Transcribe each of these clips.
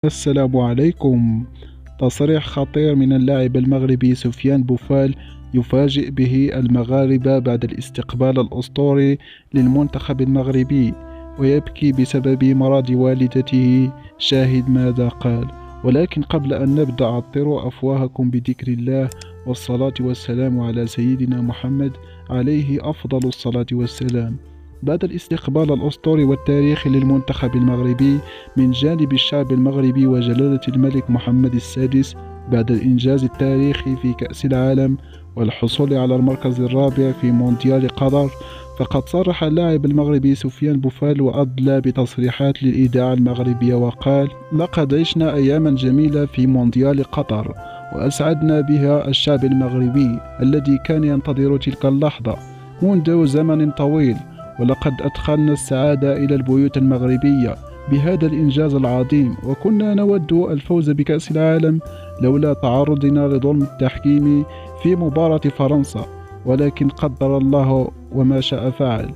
السلام عليكم. تصريح خطير من اللاعب المغربي سفيان بوفال يفاجئ به المغاربة بعد الاستقبال الأسطوري للمنتخب المغربي، ويبكي بسبب مرض والدته. شاهد ماذا قال. ولكن قبل أن نبدأ عطروا أفواهكم بذكر الله والصلاة والسلام على سيدنا محمد عليه أفضل الصلاة والسلام. بعد الاستقبال الأسطوري والتاريخي للمنتخب المغربي من جانب الشعب المغربي وجلالة الملك محمد السادس بعد الإنجاز التاريخي في كأس العالم والحصول على المركز الرابع في مونديال قطر، فقد صرح اللاعب المغربي سفيان بوفال وأدلى بتصريحات للإذاعة المغربية وقال: لقد عشنا أياما جميلة في مونديال قطر، وأسعدنا بها الشعب المغربي الذي كان ينتظر تلك اللحظة منذ زمن طويل، ولقد أدخلنا السعادة إلى البيوت المغربية بهذا الإنجاز العظيم، وكنا نود الفوز بكأس العالم لولا تعرضنا لظلم التحكيم في مباراة فرنسا، ولكن قدر الله وما شاء فعل.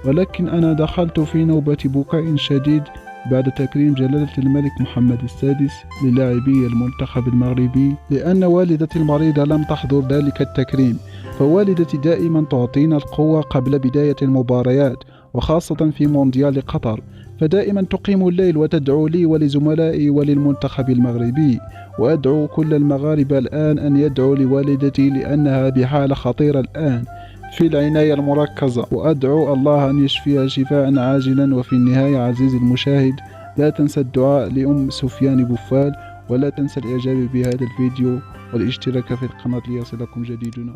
ولكن أنا دخلت في نوبة بكاء شديد بعد تكريم جلالة الملك محمد السادس للاعبي المنتخب المغربي، لأن والدتي المريضة لم تحضر ذلك التكريم. فوالدتي دائما تعطينا القوة قبل بداية المباريات، وخاصة في مونديال قطر، فدائما تقيم الليل وتدعو لي ولزملائي وللمنتخب المغربي. وأدعو كل المغاربة الآن أن يدعوا لوالدتي لأنها بحالة خطيرة الآن في العناية المركزة، وأدعو الله أن يشفيها شفاء عاجلا. وفي النهاية عزيزي المشاهد، لا تنسى الدعاء لأم سفيان بوفال، ولا تنسى الإعجاب بهذا الفيديو والاشتراك في القناة ليصلكم جديدنا.